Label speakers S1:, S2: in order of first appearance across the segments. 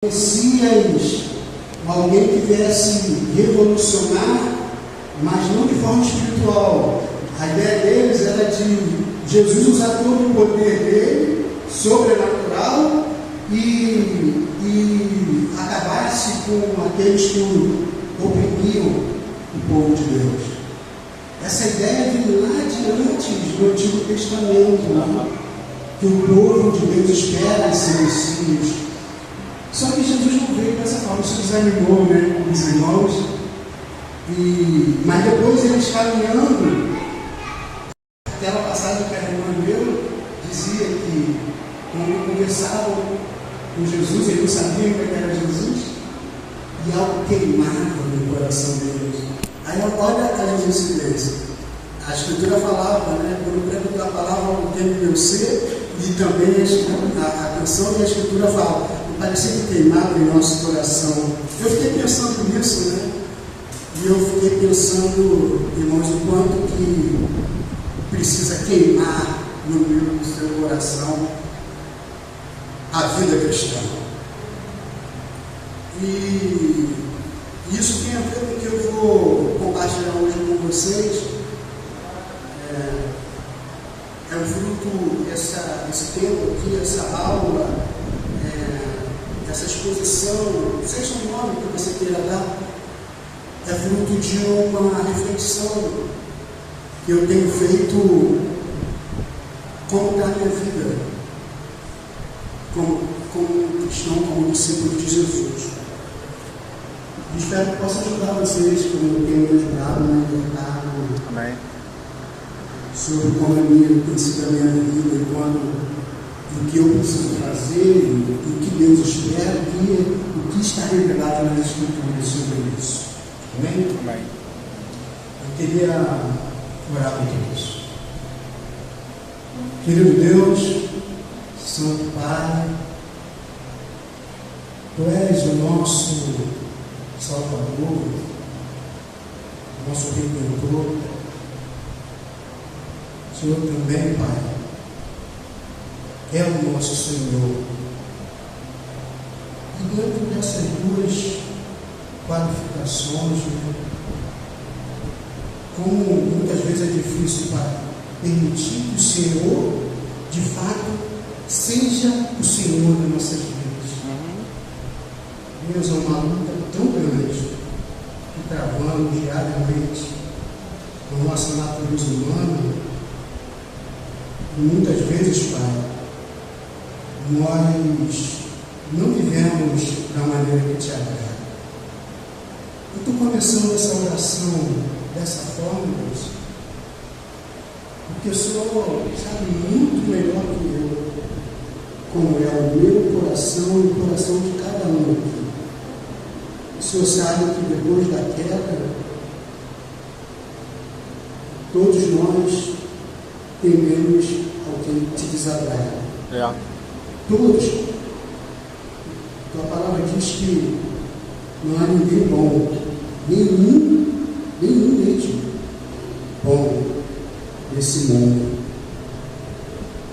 S1: Messias, alguém que viesse revolucionar, mas não de forma espiritual. A ideia deles era de Jesus usar todo o poder dele, sobrenatural, e acabar-se com aqueles que oprimiam o povo de Deus. Essa ideia vem lá de antes do Antigo Testamento, que o povo de Deus espera esse Messias. Só que Jesus não veio dessa forma, isso desanimou, né, os irmãos. Mas depois eles caminhando, aquela passagem que a irmã leu, dizia que quando conversavam com Jesus, eles não sabiam que era Jesus, e algo queimava no coração deles. Aí olha a coincidência. A Escritura falava, né, quando o prego da palavra o tempo meu ser, e também a canção e a Escritura fala, parecia que queimava em nosso coração. Eu fiquei pensando nisso, né? E eu fiquei pensando, irmãos, o quanto que precisa queimar no meio do seu coração a vida cristã. E isso tem a ver com o que eu vou compartilhar hoje com vocês. É um fruto, esse tempo aqui, essa aula, essa exposição, seja o nome que você queira dar, é fruto de uma reflexão que eu tenho feito como está a minha vida, como cristão, como discípulo de Jesus. E espero que possa ajudar vocês, como eu tenho ajudado, né,
S2: Amém.
S1: Sobre como tem sido a minha vida e o que eu preciso fazer, o que Deus espera, o que está revelado nas Escrituras sobre isso. Amém?
S2: Amém.
S1: Eu queria orar por todos. Querido Deus, Santo Pai, Tu és o nosso Salvador, o nosso Redentor. O Senhor também, Pai, é o nosso Senhor. E dentro dessas duas qualificações, como muitas vezes é difícil para permitir que o Senhor, de fato, seja o Senhor das nossas vidas. Deus, é uma luta tão grande que travamos diariamente com nossa natureza humana. E muitas vezes, Pai, nós não vivemos da maneira que te agrada. Eu estou começando essa oração dessa forma, Deus, porque o Senhor sabe muito melhor que eu como é o meu coração e o coração de cada um aqui. O Senhor sabe que depois da queda, todos nós tendemos ao que te desagrada. Todos. Tua palavra diz que não há ninguém bom, nenhum mesmo bom nesse mundo.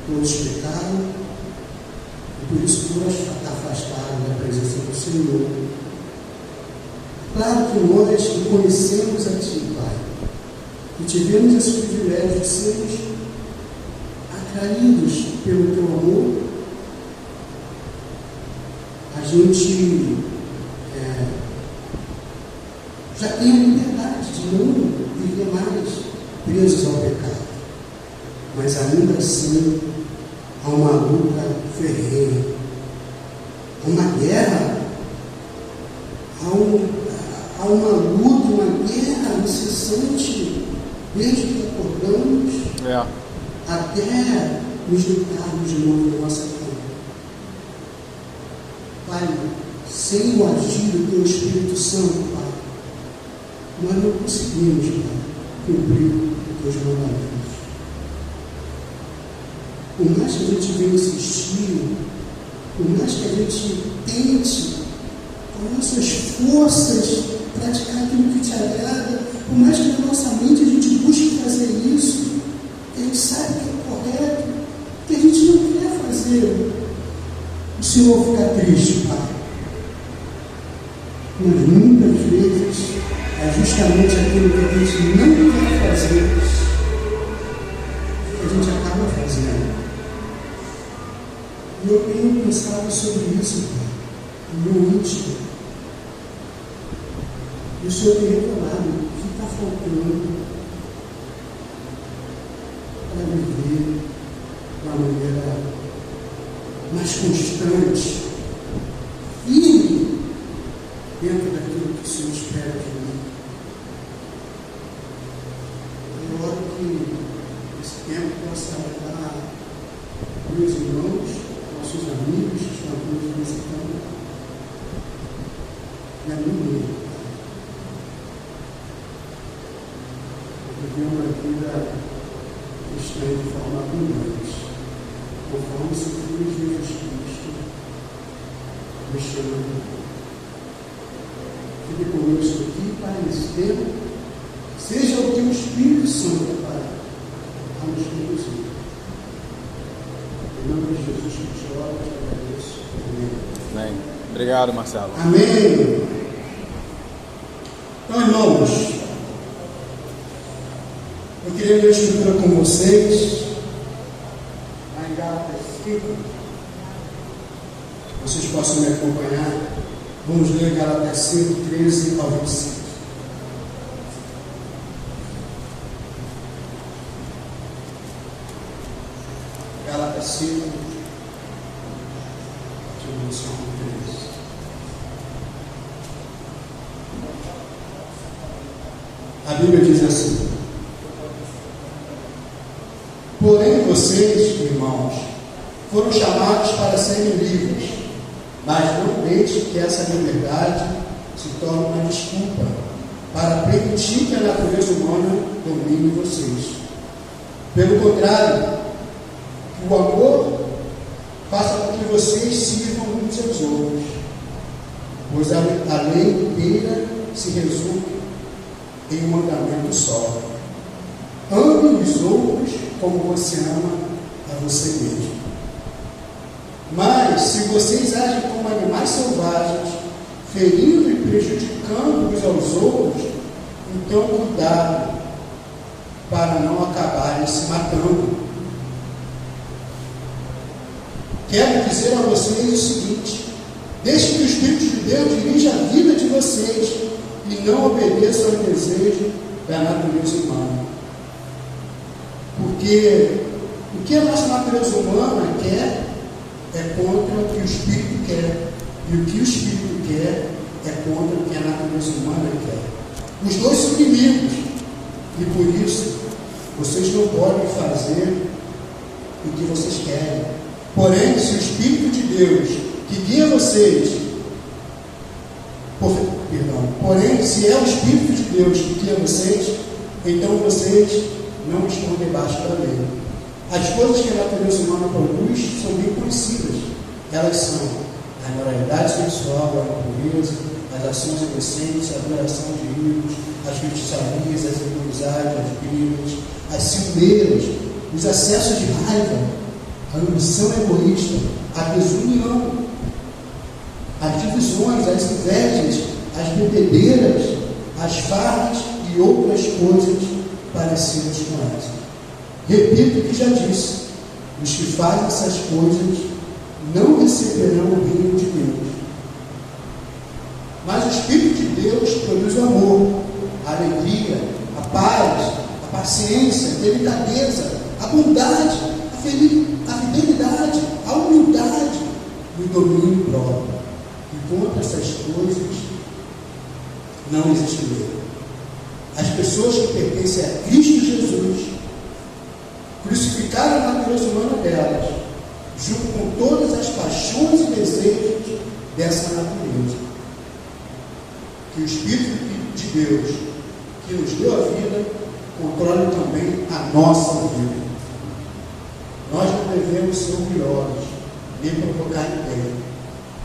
S1: Todos pecaram e por isso todos afastaram da presença do Senhor. Claro que nós conhecemos a Ti, Pai, e tivemos esse privilégio de sermos atraídos pelo Teu amor. A gente já tem a liberdade de não viver mais presos ao pecado, mas ainda assim há uma luta ferrenha, há uma guerra, há uma luta, uma guerra incessante desde que acordamos até nos deitarmos de novo na nossa cama. Pai, sem o agir do Teu Espírito Santo, Pai, nós não conseguimos, Pai, cumprir os Teus mandamentos. Por mais que a gente venha insistir, por mais que a gente tente, com nossas forças, praticar aquilo que te agrada, por mais que na nossa mente a gente busque fazer isso, a gente sabe que é correto, que a gente não quer fazer o Senhor ficar triste, Pai. Mas muitas vezes é justamente aquilo que a gente não quer fazer que a gente acaba fazendo. E eu tenho pensado sobre isso, no meu íntimo. E o Senhor tem revelado o que está faltando para viver de uma maneira mais constante, firme, dentro daquilo que o Senhor espera de mim. Eu oro que esse tempo possa levar meus irmãos, nossos amigos que estão aqui nos visitando, e a mim mesmo. Viver uma vida cristã de forma abundante, conforme se filho de Jesus Cristo, me chamando. Fique conosco aqui para esse tempo, seja o que o Espírito Santo para nos conduzir. Em nome de Jesus, que te oro, te agradeço. Amém.
S2: Amém. Obrigado, Marcelo.
S1: Amém. Então, irmãos, eu queria ler a escritura com vocês, lá em Gálatas 5. Vocês possam me acompanhar. Vamos ler Gálatas 5, 13 ao 25. Gálatas 5, de 13. A Bíblia diz assim: porém vocês, irmãos, foram chamados para serem livres, mas não deixe que essa liberdade se torne uma desculpa para permitir que a natureza humana domine vocês. Pelo contrário, que o amor faça com que vocês sirvam uns aos outros, pois a lei inteira se resume em um mandamento só: ame os outros como você ama a você mesmo. Mas, se vocês agem como animais selvagens, ferindo e prejudicando uns aos outros, então cuidado para não acabarem se matando. Quero dizer a vocês o seguinte: deixe que o Espírito de Deus dirija a vida de vocês e não obedeçam ao desejo da natureza humana. Porque o que a nossa natureza humana quer é contra o que o Espírito quer, e o que o Espírito quer é contra o que a natureza humana quer. Os dois são inimigos, e por isso vocês não podem fazer o que vocês querem. Porém, se o Espírito de Deus que guia vocês, porém, se é o Espírito de Deus que guia vocês, então vocês não estão debaixo da lei. As coisas que a natureza humana produz são bem conhecidas. Elas são a imoralidade sexual, a impureza, as ações indecentes, a adoração de ídolos, as feitiçarias, as inimizades, as brigas, as ciumeiras, os acessos de raiva, a ambição egoísta, a desunião, as divisões, as invejas, as bebedeiras, as farras e outras coisas parecidas com elas. Repito o que já disse: os que fazem essas coisas não receberão o reino de Deus. Mas o Espírito de Deus produz o amor, a alegria, a paz, a paciência, a delicadeza, a bondade, a fidelidade, a humildade e o domínio próprio. E contra essas coisas não existe lei. As pessoas que pertencem a Cristo Jesus crucificaram a natureza humana delas, junto com todas as paixões e desejos dessa natureza. Que o Espírito de Deus, que nos deu a vida, controle também a nossa vida. Nós não devemos ser orgulhosos, nem provocar ninguém,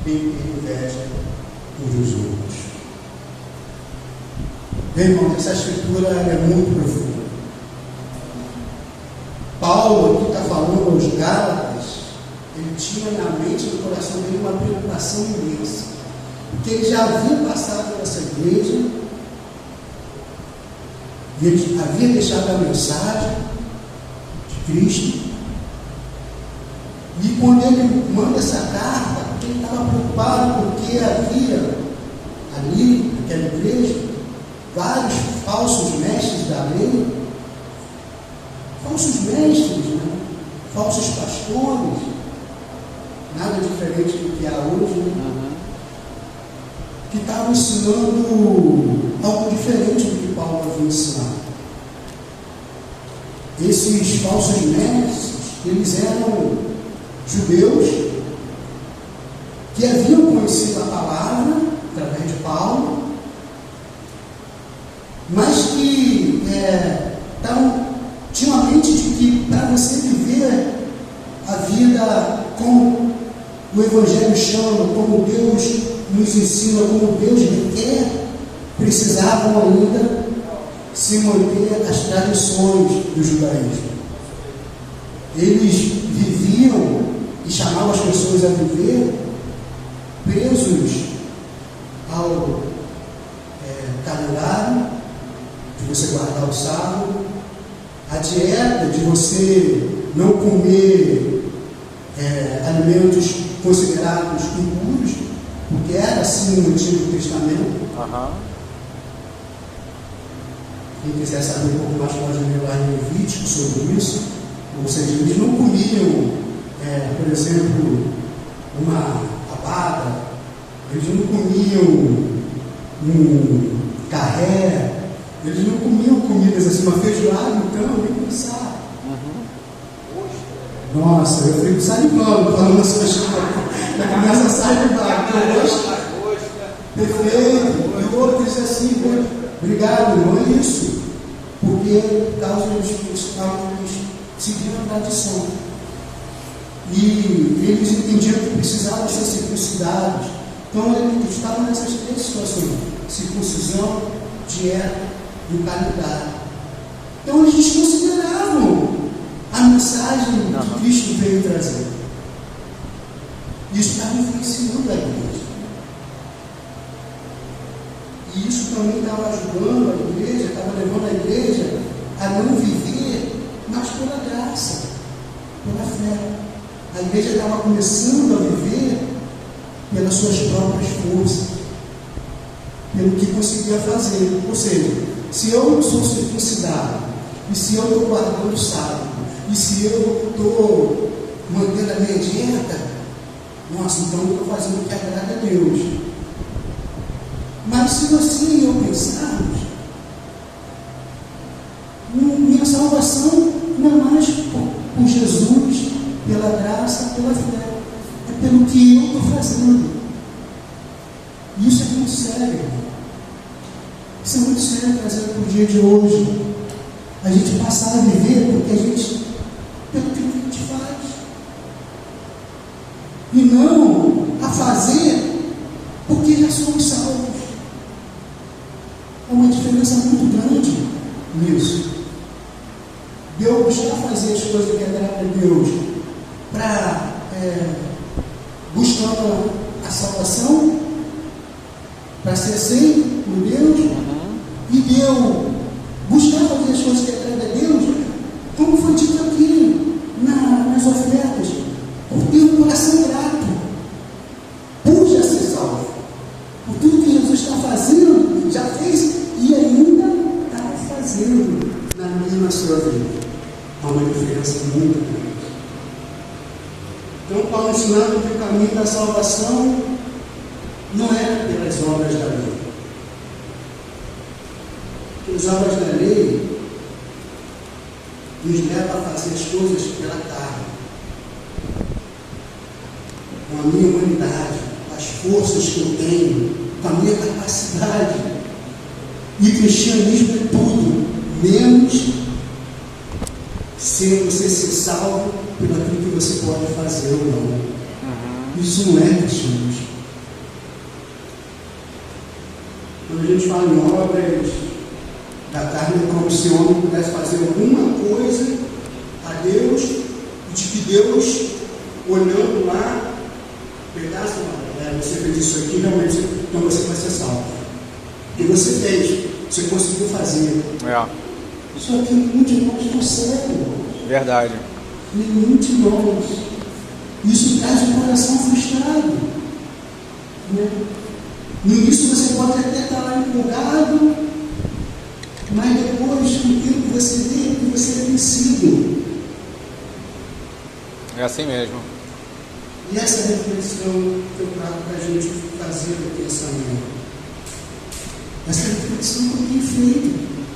S1: nem ter inveja uns dos outros. Bem, irmãos, essa escritura é muito profunda. Paulo, que está falando aos Gálatas, ele tinha na mente e no coração dele uma preocupação imensa. porque ele já havia passado nessa igreja, e ele havia deixado a mensagem de Cristo. E quando ele manda essa carta, ele estava preocupado porque havia ali, naquela igreja, vários falsos mestres da lei, falsos mestres, né? Falsos pastores, nada diferente do que há hoje, né? Que estavam ensinando algo diferente do que Paulo havia ensinado. Esses falsos mestres, eles eram judeus que haviam conhecido a palavra através de Paulo, mas que tinham a mente de que para você viver a vida como o Evangelho chama, como Deus nos ensina, como Deus requer, precisavam ainda se manter as tradições do judaísmo. Eles viviam e chamavam as pessoas a viver presos ao calendário de você guardar o sábado, a dieta de você não comer alimentos considerados impuros, porque era assim no Antigo Testamento. Quem quiser saber um pouco mais pode ler lá em Levítico sobre isso. Ou seja, eles não comiam, por exemplo, uma abada, eles não comiam um carré, eles não comiam comidas assim, uma feijoada, então, nem pensar. Nossa, eu fico salivando falando essas coisas. Já começa a salivar. Perfeito. E outros assim, obrigado, não é isso. Porque por causa eles seguiam a tradição. E eles entendiam que precisavam ser circuncidados. Então eles estavam nessas três situações: circuncisão, dieta e o calendário. Então eles desconsideravam a mensagem que Cristo veio trazer. Isso estava influenciando a igreja. E isso também estava ajudando a igreja, estava levando a igreja a não viver, mas pela graça, pela fé. A igreja estava começando a viver pelas suas próprias forças, pelo que conseguia fazer. Ou seja, se eu não sou circuncidado, e se eu estou guardando o sábado, e se eu estou mantendo a minha dieta, nossa, então eu estou fazendo o que agrada a Deus. Mas se você e eu pensarmos, minha salvação não é mais por Jesus, pela graça, pela fé, é pelo que eu estou fazendo. E isso é muito sério. Isso é muito sério trazer para o dia de hoje. A gente passar a viver pelo que a gente faz. E não a fazer porque já somos salvos. Há uma diferença muito grande nisso. De eu buscar fazer as coisas que agradam a Deus para buscando a salvação, para ser aceito por Deus, e de eu buscar fazer as coisas que agradam a Deus, como foi dito aqui nas ofertas, por ter um coração grato, por já ser salvo, por tudo que Jesus está fazendo, já fez e ainda está fazendo na minha e na sua vida. Há uma diferença muito grande. Então, Paulo ensinando que o caminho da salvação não é pelas obras da lei. As obras da lei nos levam a fazer as coisas pela carne, com a minha humanidade, as forças que eu tenho, com a minha capacidade. E o cristianismo é tudo, menos ser você ser salvo pelo aquilo que você pode fazer ou não. Isso não é cristianismo. Quando a gente fala em obras da carne, é como se o homem pudesse fazer alguma coisa a Deus, e de que Deus, olhando lá, pegasse uma você fez isso aqui, realmente, então você vai ser salvo. E você fez, você conseguiu fazer. Só que nenhum de nós consegue.
S2: Verdade.
S1: Nenhum de nós. Isso traz um coração frustrado. Né? No início você pode até estar lá empolgado, mas depois, com o tempo, você vê que você é vencido.
S2: É assim mesmo.
S1: E essa reflexão que eu trago para a gente fazer o pensamento. Essa reflexão que eu tenho feito,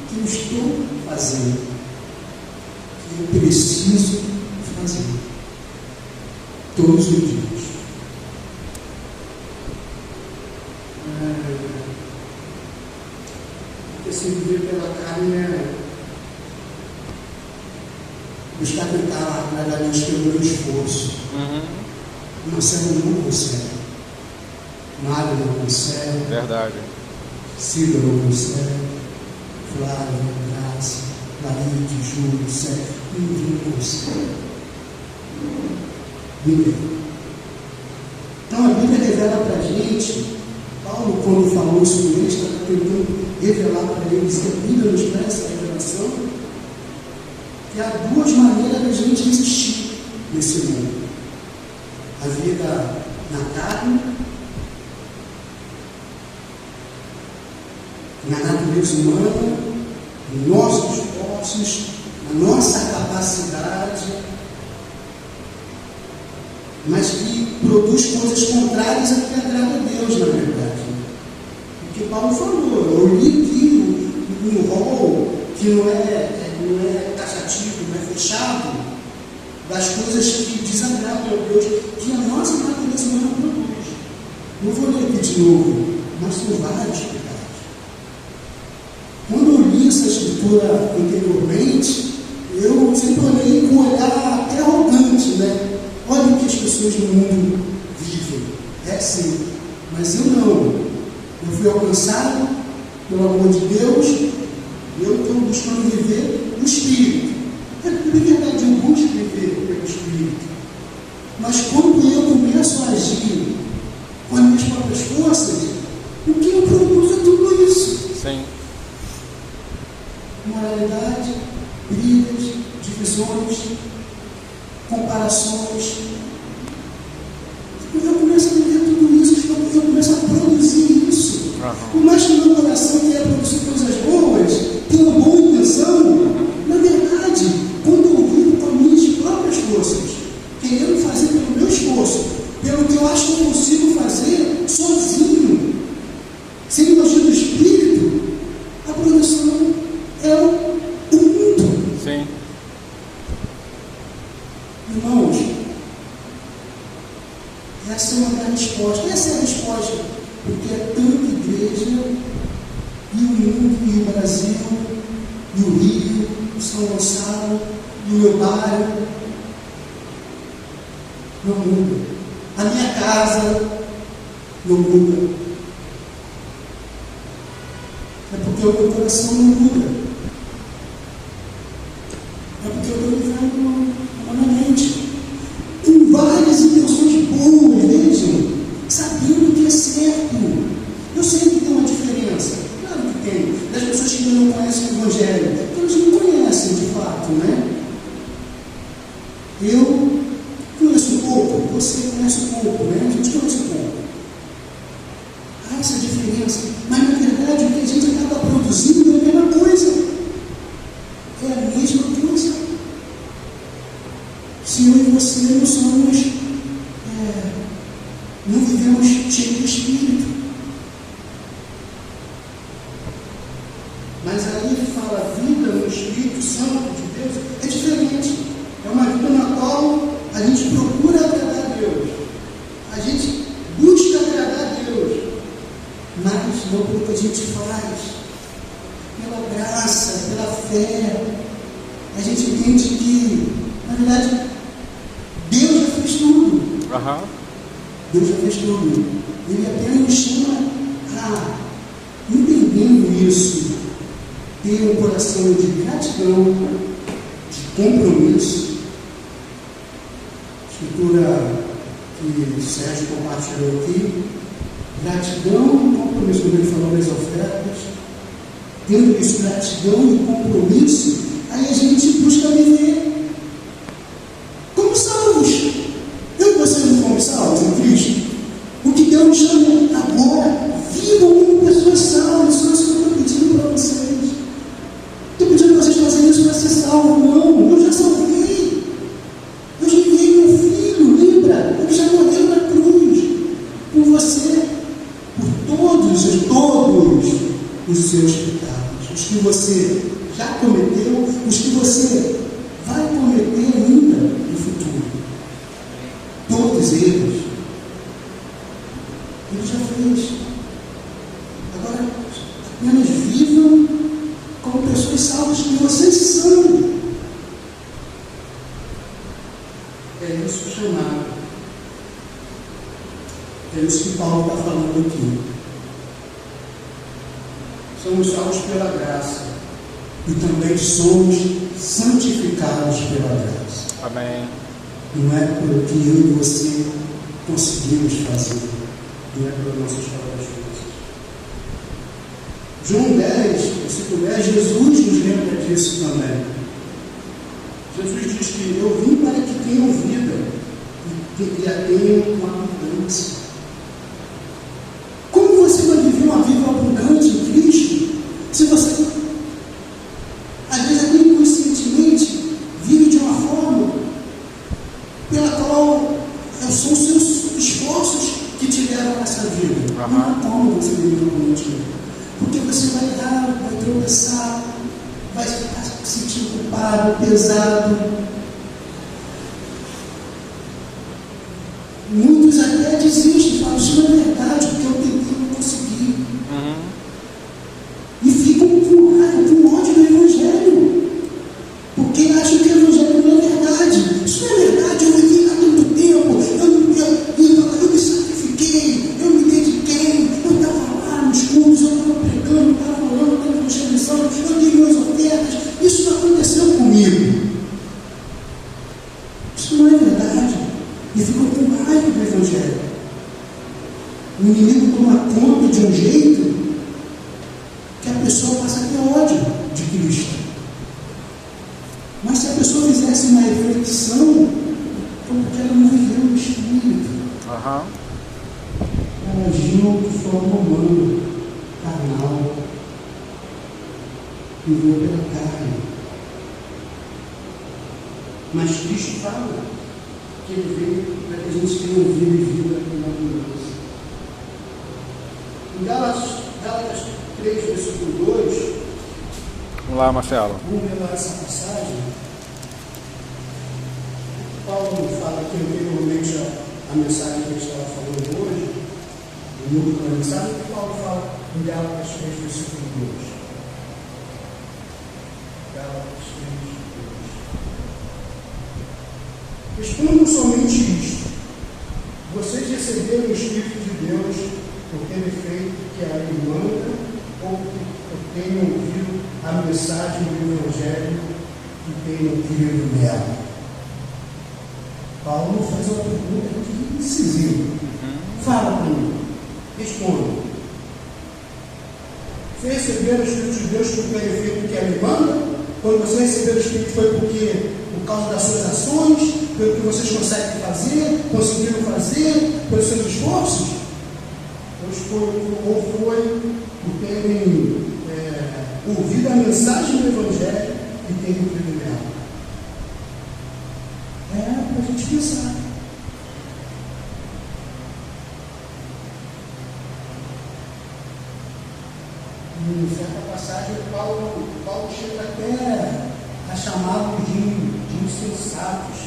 S1: que eu estou fazendo, que eu preciso fazer. Todos os dias. Porque se viver pela carne é buscar tentar agradar a Deus pelo meu esforço. Marcelo não consegue. Mário não consegue.
S2: Verdade.
S1: Cida não consegue. Flávio, Graça, David, Júlio, Sérgio, ninguém consegue. Ninguém. Então a Bíblia revela para a gente, Paulo, quando falou sobre isso, está tentando revelar para eles, que a Bíblia nos dá essa revelação, que há duas maneiras da gente existir nesse mundo. A vida na carne, na natureza humana, nos nossos esforços, na nossa capacidade, mas que produz coisas contrárias a que agrada a Deus, na verdade. Porque Paulo falou, eu li aqui um rol que não é taxativo, não é fechado, das coisas que desagradam a Deus, que a nossa natureza humana produz. Não vou ler aqui de novo, mas são vários pecados. Quando eu li essa escritura anteriormente, eu sempre olhei com um olhar até arrogante, né? Olha o que as pessoas no mundo vivem. É sim, mas eu não. Eu fui alcançado pelo amor de Deus, e eu estou buscando viver o Espírito. É verdade, eu busco viver pelo Espírito. Mas quando eu começo a agir com as minhas próprias forças, o que eu produzo é tudo isso.
S2: Sim.
S1: Moralidade, brigas, divisões, comparações. Eu começo a viver tudo isso, eu começo a produzir isso. Por mais que o meu coração queira produzir coisas boas, tenha uma boa intenção, na verdade, quando eu vivo com as minhas próprias forças, querendo fazer pelo meu esforço, pelo que eu acho que eu consigo fazer sozinho, sem o auxílio do Espírito, a produção é o mundo.
S2: Sim.
S1: Irmãos, essa é uma da resposta. Essa é a resposta. Porque é tanta igreja, e o mundo, e o Brasil, e o Rio, o São Gonçalo, e o meu bairro, não muda. A minha casa não muda. É porque o meu coração não muda. É porque eu estou vivendo humanamente, com várias intenções boas, vejam, sabendo que é certo. Eu sei que tem uma diferença, claro que tem, das pessoas que ainda não conhecem o Evangelho, porque eles não conhecem de fato, né? Eu conheço pouco, você conhece pouco, né? A gente conhece pouco. Há essa diferença, mas na verdade o que a gente acaba produzindo é a mesma coisa. É a mesma coisa. Se eu e você não somos, não vivemos cheios do Espírito. Mas aí ele fala, a vida no Espírito Santo de Deus é diferente. É uma vida na qual a gente procura agradar a Deus. A gente busca agradar a Deus. Mas não pelo que a gente faz. Pela graça, pela fé. A gente entende que, na verdade, Deus já fez tudo. Deus já fez tudo. Ele apenas nos chama a, entendendo isso, ter um coração de gratidão, de compromisso. A Escritura que o Sérgio compartilhou aqui, gratidão e compromisso, quando ele falou das ofertas, tendo isso, gratidão e compromisso, aí a gente busca viver como salvos. Eu e você não fomos salvos em Cristo. O que Deus chama agora, vivam como pessoas salvas. Só isso que eu estou pedindo para vocês. Estou pedindo para vocês fazerem isso para ser salvo. Não, eu já salvei. Eu já enviei meu filho, lembra? Ele já morreu na cruz por você, por todos os seus pecados, os que você já cometeu, os que você vai cometer ainda no futuro. Todos eles. Ele já fez. Agora, apenas vivam como pessoas salvas que vocês são. É isso o chamado. É isso que Paulo está falando aqui. Somos salvos pela graça e também somos santificados pela graça.
S2: Amém.
S1: Não é pelo que eu e você conseguimos fazer, não é pelas nossas próprias forças. João 10, versículo 10, Jesus nos lembra disso também. Jesus diz que eu vim para que tenham vida e a tenham com abundância. Como você vai viver uma vida abundante em Cristo se você, às vezes até inconscientemente, vive de uma forma pela qual são os seus esforços que te levam a essa vida? Não há como você viver abundante, porque você vai errar, vai tropeçar, vai ficar se sentindo culpado, pesado. Muitos até desistem, falam, isso não é verdade, porque eu tentei não consegui. E ficam com raiva, com ódio do Evangelho, porque acham que o Evangelho não é verdade. Isso não é verdade, eu vivi há tanto tempo, eu me sacrifiquei, eu me dediquei, eu estava lá nos cultos, eu estava pregando, eu estava falando, eu estava evangelizando, eu dei minhas ofertas. Isso não aconteceu comigo. Isso não é verdade. E ficam com raiva do Evangelho. O inimigo toma conta de um jeito que a pessoa passa a ter ódio de Cristo. Mas se a pessoa fizesse uma reflexão, foi porque ela não viveu no Espírito. Ela agiu de forma humana, carnal, viveu pela carne. Mas Cristo fala que ele veio para que a gente tenha vida e vida com abundância. Em Gálatas 3, versículo 2,
S2: Vamos lá, Marcelo.
S1: vamos ver lá essa passagem. Paulo fala aqui anteriormente a mensagem que ele estava falando hoje, o núcleo da mensagem, que Paulo fala em Gálatas 3, versículo 2. Gálatas 3, 2. Respondam somente isto: vocês receberam o Espírito de Deus por terem feito o que a lei manda, ou por terem ouvido a mensagem do Evangelho e terem crido nela? Paulo faz uma pergunta aqui incisiva. Fala para mim, responda. Você recebeu o Espírito de Deus por terem feito o que a lei manda? Quando você recebeu o Espírito foi por causa das suas ações, pelo que vocês conseguem fazer, conseguiram fazer, pelos seus esforços? Ou foi por terem ouvido a mensagem do Evangelho e terem crido nela? É para a gente pensar. Em certa passagem, Paulo chega até a chamá-los de insensatos.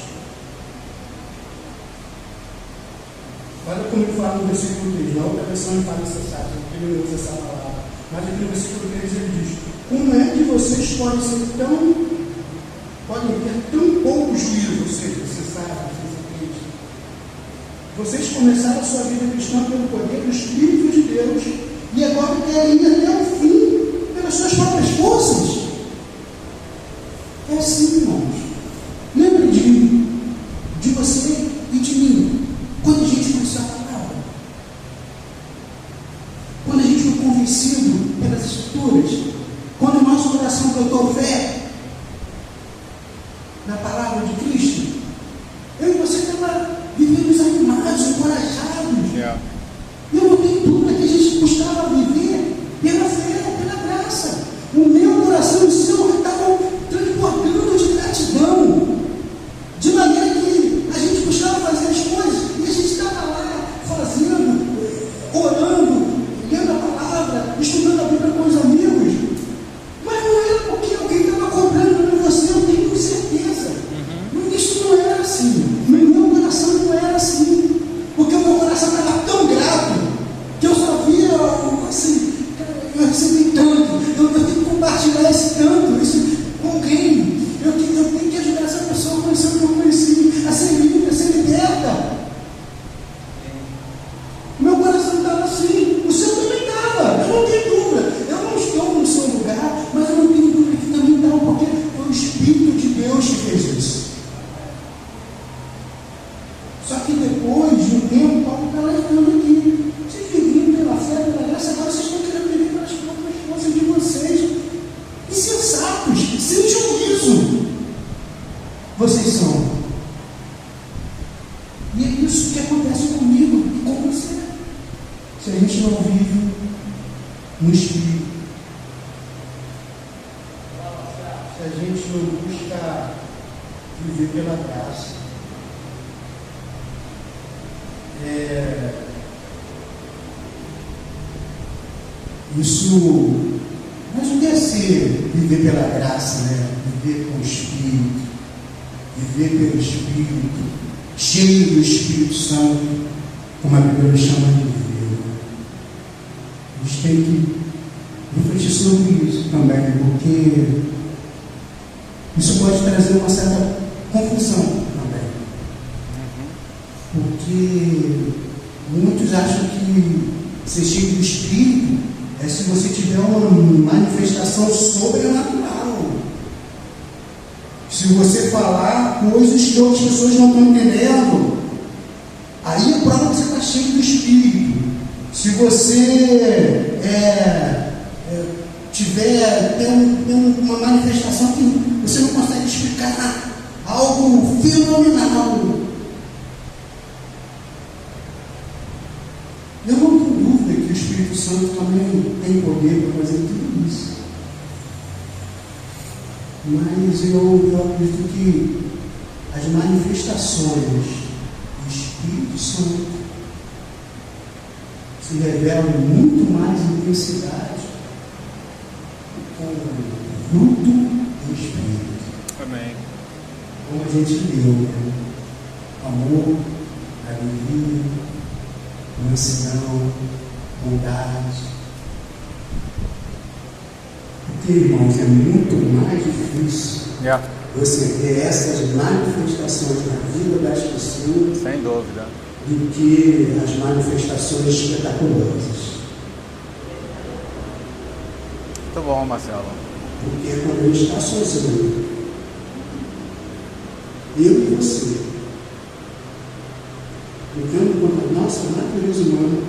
S1: Olha como ele fala no versículo 3, na outra versão ele fala insensato, porque ele não usa essa palavra. Mas aqui no versículo 3 ele diz: como é que vocês podem ter tão pouco juízo, ou seja, insensatos, insensíveis? Vocês começaram a sua vida cristã pelo poder do Espírito de Deus e agora querem ir até o fim pelas suas próprias forças. É assim, irmãos. Lembre de você e de mim. Quando a para viver desanimados, encorajados.
S2: Yeah.
S1: Eu não tenho dúvida que a gente buscava viver pela fé, pela graça. O meu coração e o seu estavam transbordando de gratidão, de maneira que a gente buscava fazer as coisas e a gente estava lá fazendo, orando, lendo a palavra, estudando a Bíblia com os amigos, mas não era porque alguém estava cobrando de você, eu tenho certeza. Isso não era assim, o meu coração não era assim, porque o meu coração estava tão grato que eu só via assim, eu recebi tanto, eu tenho que compartilhar esse tanto, isso com alguém, eu tenho que ajudar essa pessoa a conhecer o que eu conheci, a ser livre, a ser liberta. Meu coração estava assim, o seu também estava, eu não tenho dúvida, eu não estou no seu lugar, mas eu não tenho dúvida que também estava, porque foi o Espírito de Deus que fez isso. Só que depois de um tempo, Paulo está alertando aqui, vocês viviam pela fé, pela graça, agora vocês estão querendo viver pelas próprias forças de vocês, insensatos, sem juízo, vocês são. E é isso que acontece comigo e com você, se a gente não vive no Espírito, se a gente não busca viver pela graça. Isso, mas o que é ser viver pela graça, né? Viver com o Espírito, viver pelo Espírito, cheio do Espírito Santo, como a Bíblia nos chama de viver. A gente tem que refletir sobre isso também, porque isso pode trazer uma certa confusão também. Porque muitos acham que ser cheio do Espírito é se você tiver uma manifestação sobrenatural. Se você falar coisas que outras pessoas não estão entendendo, aí é prova que você está cheio do Espírito. Se você tiver uma manifestação que você não consegue explicar, algo fenomenal, eu não tenho dúvida que o Espírito Santo também tem poder para fazer tudo isso. Mas eu acredito que as manifestações do Espírito Santo se revelam em muito mais intensidade com o fruto do Espírito.
S2: Amém.
S1: Como a gente leu, né? Amor, alegria, mansidão, bondade. Porque, irmãos, é muito mais difícil você ver essas manifestações na vida das pessoas,
S2: sem dúvida,
S1: do que as manifestações espetaculosas.
S2: Muito bom, Marcelo.
S1: Porque é quando a gente está sozinho, eu e você, lutando contra a nossa natureza humana,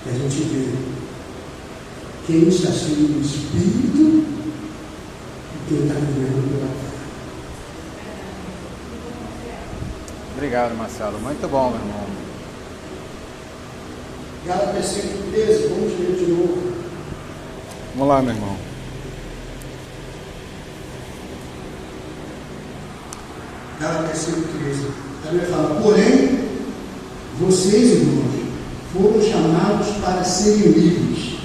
S1: que a gente vê quem está cheio do Espírito e quem está vivendo pela fé.
S2: Obrigado, Marcelo. Muito bom, meu irmão.
S1: Gálatas 5:13, vamos ler de novo.
S2: Vamos lá, meu irmão.
S1: Gálatas 5:13. Também fala, porém, vocês, irmãos, foram chamados para serem livres.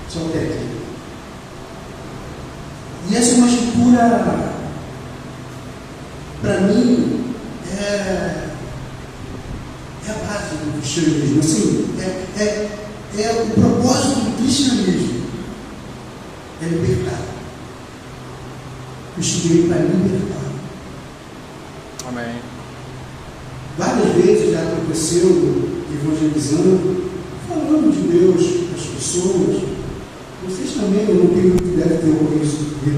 S1: Só até aqui. E essa é uma escritura, para mim, é a base do cristianismo. Assim, é o propósito do cristianismo. É libertar. Eu estudei para libertar.
S2: Amém.
S1: Várias vezes já aconteceu, evangelizando, falando de Deus às pessoas. Vocês também, eu não tenho que deve ter ouvido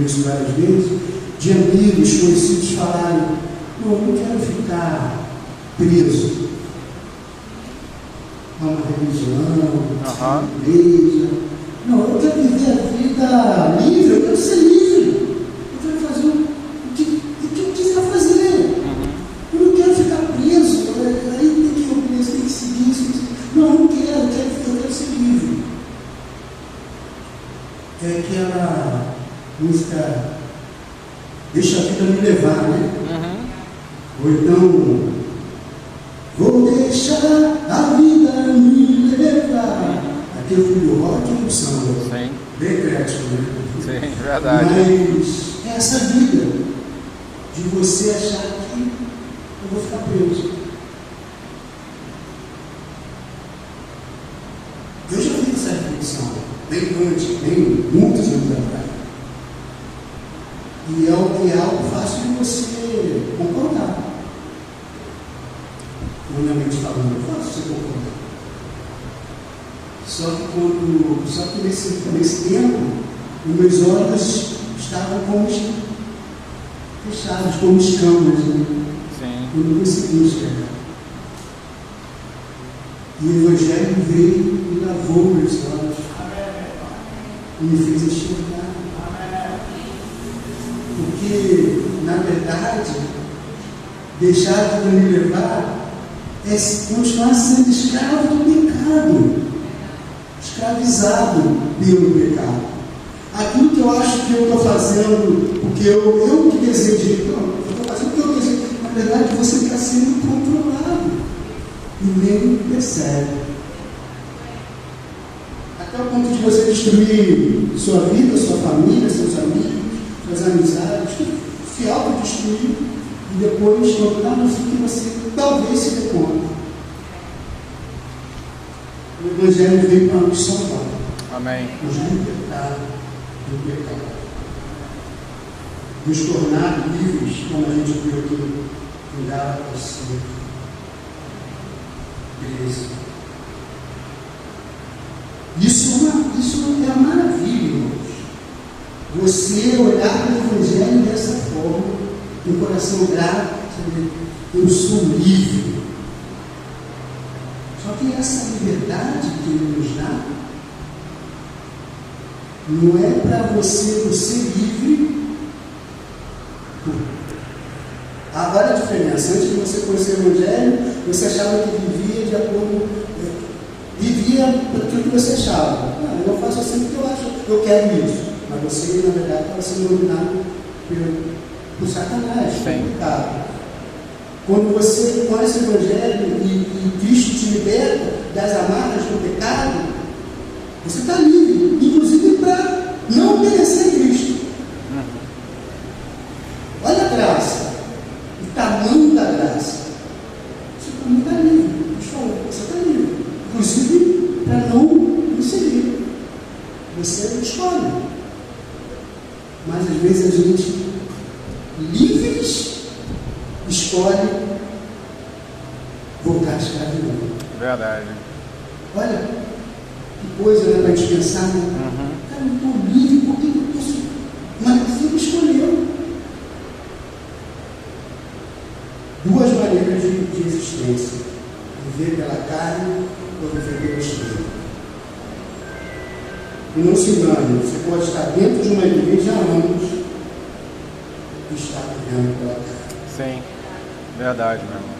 S1: isso várias vezes, de amigos, conhecidos falarem, não, eu não quero ficar preso a uma religião, a uma igreja. Não, eu quero viver a vida livre, eu quero ser livre. Eu quero fazer o me levar, né? Ou então, vou deixar a vida me levar. Aqui eu fui do rock e do samba.
S2: Sim.
S1: Bem crédito, né?
S2: Sim, verdade.
S1: Mas é essa vida de você achar que eu vou ficar preso. Eu já fiz essa reflexão, bem antes, bem muitos anos atrás. E é algo fácil de você concordar. Humanamente falando, é fácil você concordar. Só que nesse tempo, os meus olhos estavam como fechados, como escamas, né?
S2: Sim.
S1: Eu não conseguia enxergar. E o Evangelho veio e lavou meus olhos. E me fez enxergar. Porque, na verdade, deixar a vida me levar é continuar sendo escravo do pecado. Escravizado pelo pecado. Aquilo que eu acho que eu estou fazendo, porque eu que desejei, não, eu estou fazendo o que eu desejei. Na verdade, você está sendo controlado e nem percebe. Até o ponto de você destruir sua vida, sua família, seus amigos, suas amizades, se autodestruir e depois tornar no fim que você talvez se dê conta. O Evangelho veio para nos salvar.
S2: Amém.
S1: Nos libertar do pecado. Nos tornar livres, como a gente viu aqui em Gálatas 5:13. Isso é uma maravilha, irmãos. Você olhar para o Evangelho dessa forma, com o coração grato, saber, eu sou livre. Só que essa liberdade que Ele nos dá não é para você ser livre. Agora a diferença, antes de você conhecer o Evangelho, você achava que vivia de acordo, vivia para aquilo que você achava. Não, eu faço assim porque eu acho, eu quero isso. Mas você, na verdade, estava sendo dominado por Satanás, pelo pecado. Quando você conhece o Evangelho e Cristo te liberta das amarras do pecado, você está livre, inclusive para não obedecer a Cristo. Olha a graça, o tamanho da graça. Você também está livre. Você está livre, inclusive para não me seguir. Você escolhe. Mas às vezes a gente, livres, escolhe voltar à escravidão.
S2: Verdade.
S1: Olha, que coisa, né, para a gente pensar, né? Cara, eu estou livre, por que eu posso? Mas você me escolheu. Duas maneiras de existência: viver pela carne ou viver pelo Espírito. E não se engane, você pode estar dentro de uma igreja há anos e estar vivendo pela carne.
S2: Sim, verdade, meu irmão.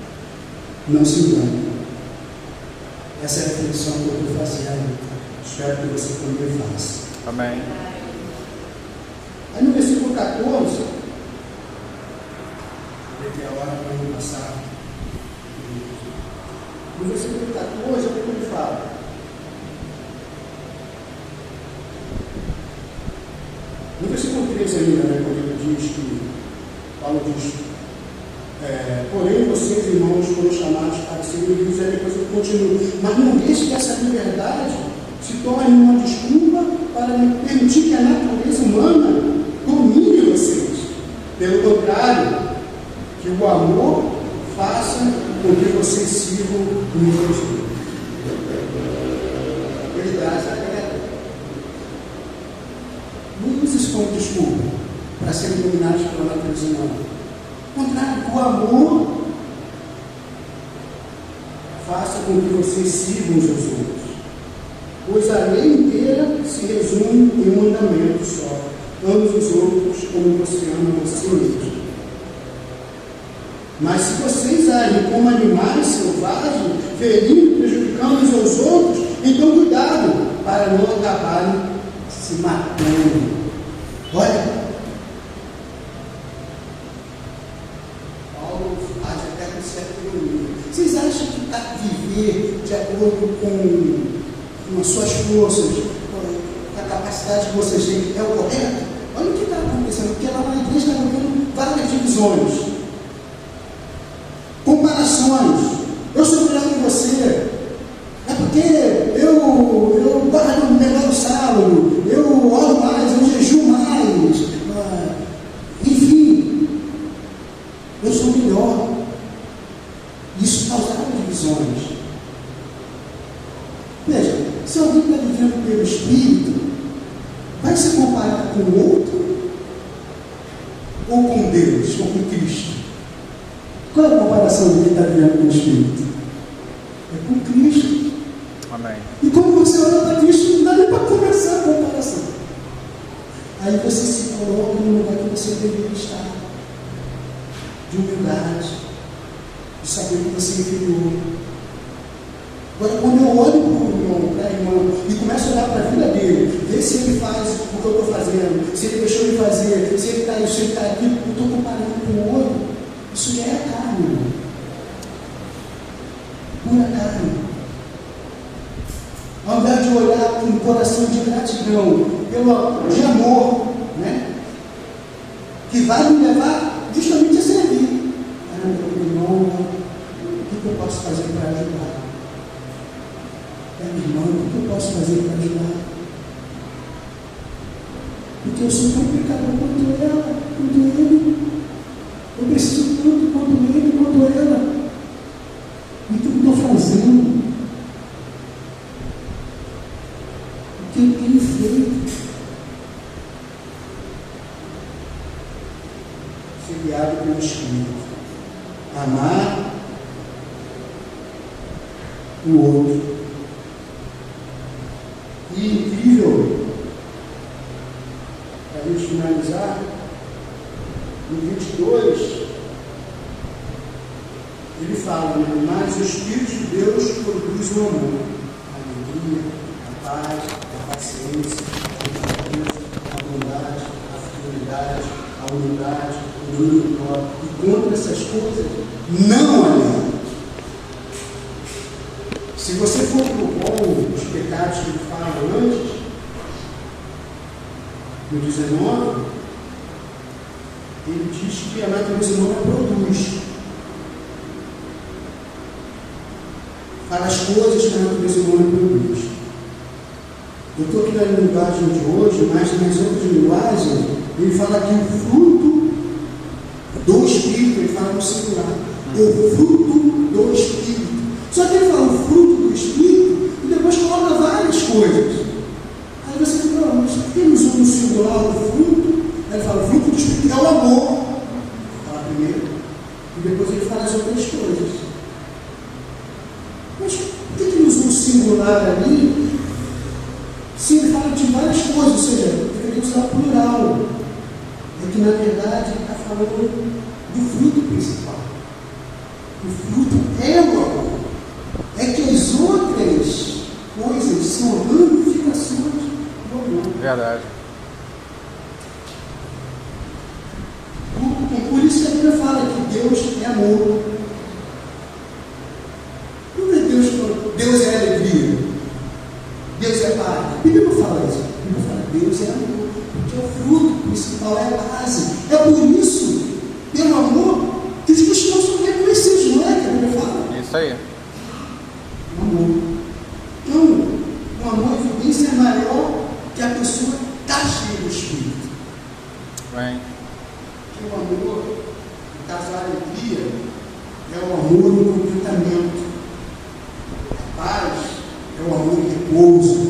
S1: Não se engane. Essa é a reflexão que eu estou fazendo. Espero que você também faça.
S2: Amém.
S1: Aí no versículo 14, que é a hora para eu passar. No versículo 14, o que ele fala? No versículo 13 ainda, né, quando ele diz que, Paulo diz, porém vocês, irmãos, foram chamados para serem livres, aí depois eu continuo. Mas não deixe que essa liberdade se torne uma desculpa para permitir que a natureza humana domine vocês. Pelo contrário, que o amor faça com que vocês sirvam o meu Deus. Ele traz a regra. Não use isso como desculpa para serem dominados pela natureza humana. Ao contrário, o amor faça com que vocês sirvam uns aos outros. Pois a lei inteira se resume em um mandamento só: ame os outros como você ama você mesmo. Mas se vocês agem como animais selvagens, ferindo, prejudicando uns aos outros, então cuidado para não acabarem se matando. Olha, mais certa economia. Vocês acham que viver de acordo com as suas forças, com a capacidade que vocês têm, é o correto? Olha o que está acontecendo, porque lá na igreja está havendo várias divisões, comparações. Eu sou melhor que você, é porque eu guardo melhor o sábado, eu oro mais, eu jejuo mais, enfim, eu sou melhor. Isso causava divisões. Veja, se alguém está vivendo pelo Espírito, vai se comparar com o outro ou com Deus, ou com Cristo? Qual é a comparação de quem está vivendo pelo Espírito? É com Cristo.
S2: Amém.
S1: E quando você olha para Cristo, não dá nem para começar a comparação. Aí você se coloca no lugar que você deveria estar, de humildade, de saber que você é inferior. Agora, quando eu olho para o irmão, para a irmã, e começo a olhar para a vida dele, ver se ele faz o que eu estou fazendo, se ele deixou de fazer, se ele está isso, se ele está aquilo, eu estou comparando com o outro, isso já é carne, irmão. Pura carne. Ao invés de olhar com um coração de gratidão, de amor, né? Que vai me levar justamente a servir. Meu irmão, o que eu posso fazer para ajudar? Meu irmão, o que eu posso fazer para ajudar? Porque eu sou tão pecador quanto ela, quanto ele. Eu preciso tanto quanto ele, quanto ela. E o que eu estou fazendo? O que eu tenho feito? Ser guiado pelo Espírito. Amar o outro. E incrível, para a gente finalizar, no 22, ele fala, né? Mas o Espírito de Deus produz o amor, a alegria, a paz, a paciência, a bondade, a fidelidade, a humildade, o domínio próprio. E contra essas coisas, não há lei. Se você for para o bom, os pecados que ele fala antes, no 19, ele diz que a natureza humana produz. Fala as coisas que a natureza humana produz. Eu estou aqui na linguagem de hoje, mas nas outras linguagens, ele fala que o fruto do Espírito, ele fala no singular, o fruto do Espírito. Só que ele fala o fruto do Espírito e depois coloca várias coisas. Aí você fala, mas por que ele usou no singular o fruto? Aí ele fala, o fruto do Espírito é o amor. Fala primeiro. E depois ele fala as outras coisas. Mas por que ele usou o singular ali? Se ele fala de várias coisas, ou seja, deveria usar plural. É que na verdade ele está falando do fruto principal. O fruto é o amor. É que as outras coisas são ramificações do amor.
S2: Verdade.
S1: Por isso que a Bíblia fala que Deus é amor. Não é Deus é alegria. Deus é paz. A Bíblia não fala isso. A Bíblia fala Deus é amor. Porque o fruto principal é a base. É por isso, pelo amor, que os cristãos são reconhecidos, não é que a Bíblia fala?
S2: Isso aí.
S1: O amor. Então, o amor é evidência maior que a pessoa está cheia do Espírito.
S2: Bem.
S1: Porque o amor, no caso a alegria, é o amor no contentamento. A paz é o amor no repouso.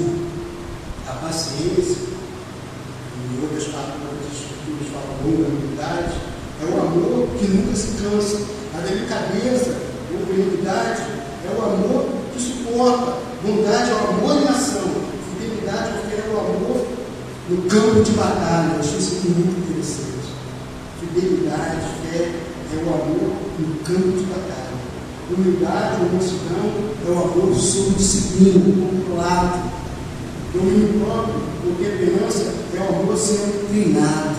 S1: A paciência, em outras palavras das escrituras falam longanimidade, é o amor que nunca se cansa. A delicadeza, a humildade, é o amor que suporta. Bondade é o amor em ação. Fidelidade é o amor no campo de batalha. Eu achei isso muito interessante. Fidelidade, fé, é o amor no campo de batalha. Humildade ou mansidão é o amor sob disciplina, controlado. Domínio próprio ou temperança é o amor sendo treinado.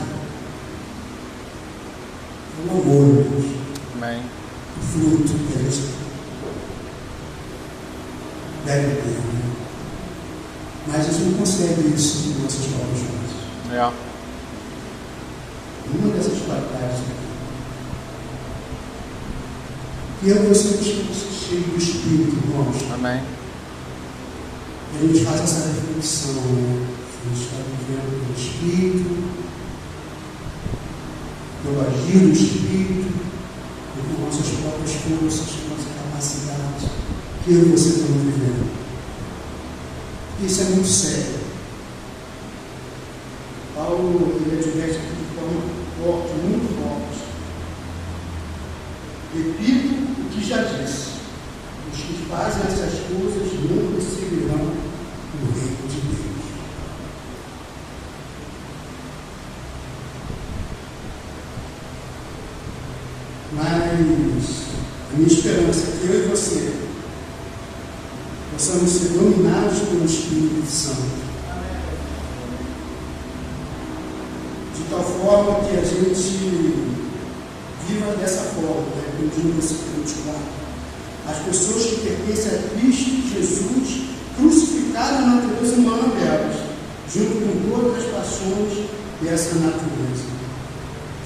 S1: É o amor, meu Deus.
S2: Amém.
S1: o fruto que a gente deve ter. Né? Mas a gente não consegue isso com nossas próprias mãos. Uma dessas batalhas aqui. Que eu você cheio do Espírito, irmãos.
S2: Amém.
S1: E a gente faz essa reflexão, né? A gente está vivendo pelo Espírito, pelo agir do Espírito, e com nossas próprias forças, com nossa capacidade, que eu e você estamos vivendo. Isso é muito sério. Paulo, ele adverte aqui de forma forte, muito forte. Repito o que já disse: os que fazem essas coisas não receberão o reino de Deus. Mas a minha esperança é que eu e você possamos ser dominados pelo Espírito Santo, de tal forma que a gente viva dessa forma, né? Como diz no versículo 24. As pessoas que pertencem a Cristo Jesus crucificaram a natureza humana delas, junto com todas as paixões dessa natureza.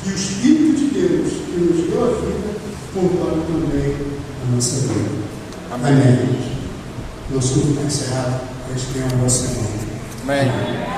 S1: Que o Espírito de Deus, que nos deu a vida, controle também a nossa vida. Amém. Nosso culto está encerrado. A gente tenha uma boa semana.
S2: Amém.